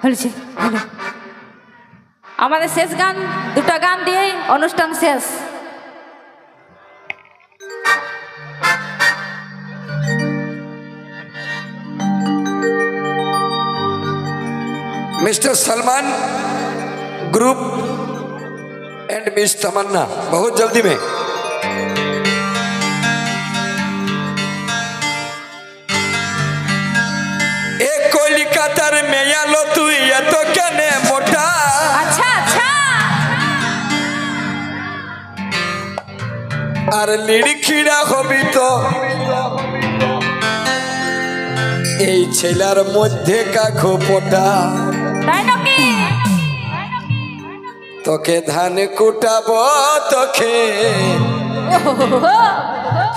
হয়েছে হলো আমাদের শেষ গান দুটো গান দিয়ে অনুষ্ঠান শেষ। Mister Salman group and miss Tamannaah बहुत जल्दी में एक कोलिकातार में यालो तू ये तो कने मोटा अच्छा अच्छा अरे लिड़खिड़ा हबी तो এই ছেলার মধ্যে কাখো পোটা তাই নাকি তোকে ধান কুটাবো তোকে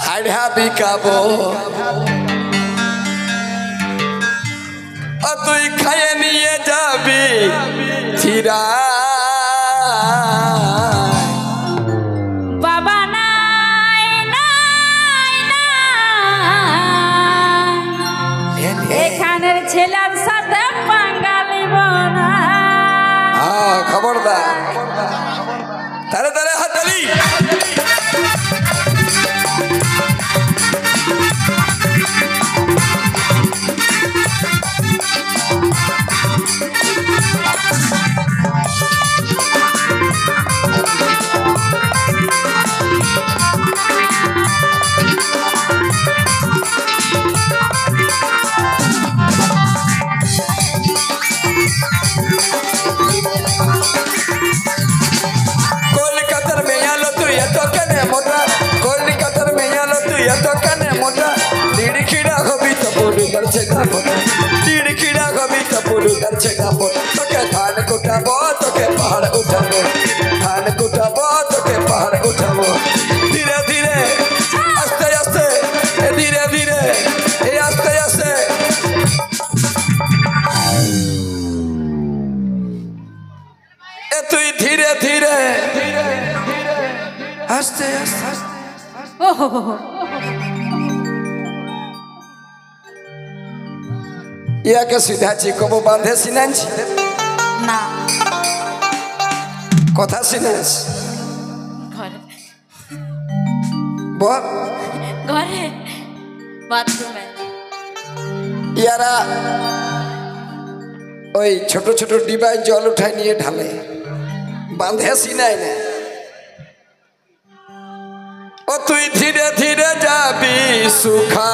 হাড়া বিকাবো তুই খাইয়ে নিয়ে যাবি চিরা বাবা নাই নাই নাই এখানের ছেলের সাথে বাঙালি বনা খবরদার তারে তারে হাতালি चिड़खिड़ा कभी तपुरु कर छेगाबो तोके धान कुटाबो तोके पहाड़ उठाबो धान कुटाबो तोके पहाड़ उठाबो धीरे धीरे आस्ते आस्ते धीरे धीरे आस्ते आस्ते तुई धीरे धीरे आस्ते आस्ते ইয়াকে সিধাছি কব বাঁধে সিনাইছি না কথা সিনাইছ ঘরে বল ঘরে বাথরুমে ইয়ারা ওই ছোট ছোট ডিবায় জল উঠায় নিয়ে ঢালে বাঁধে সিনাই না ও তুই ধীরে ধীরে যাবি সুখা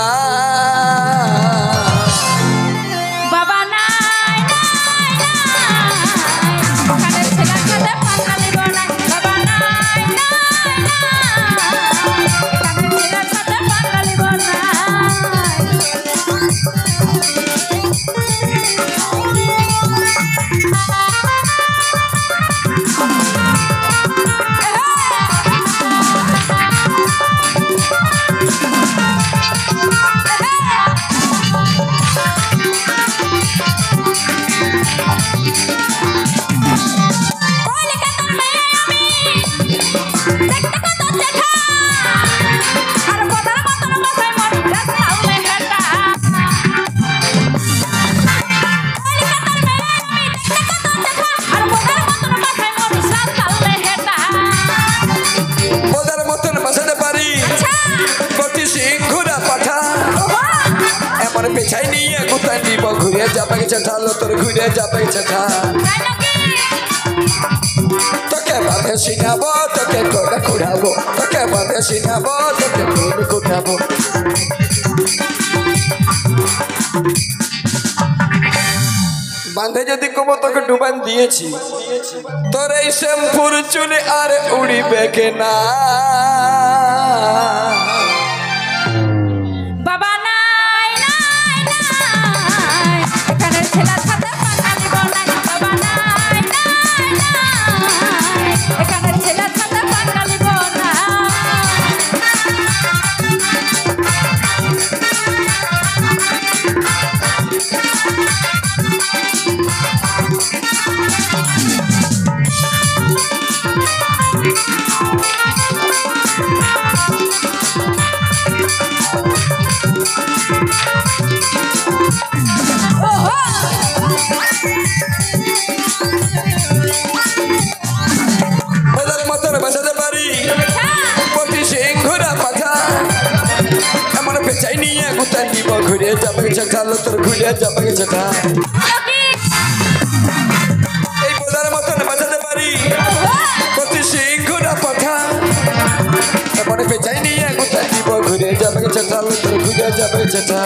পেছাই নিয়ে কোথায় দিব ঘুরে যাবে চেঠালো তোর ঘুরে যাবে চেঠা তোকে বাঁধে সিনাবো তোকে কোটা কুড়াবো তোকে বাঁধে সিনাবো তোকে কোটা কুড়াবো বাঁধে যদি কব তোকে ডুবান দিয়েছি তোর এই শ্যাম্পুর চুলে আর উড়িবে কেনা যাবে চেটা তোর ঘুরে যাবে চেটা এই বোধার মতন বাজাতে পারি প্রতি সিংহরা পাঠা এমন পেঁচাই নিয়ে গোটা জীব ঘুরে যাবে চেটা তোর ঘুরে যাবে চেটা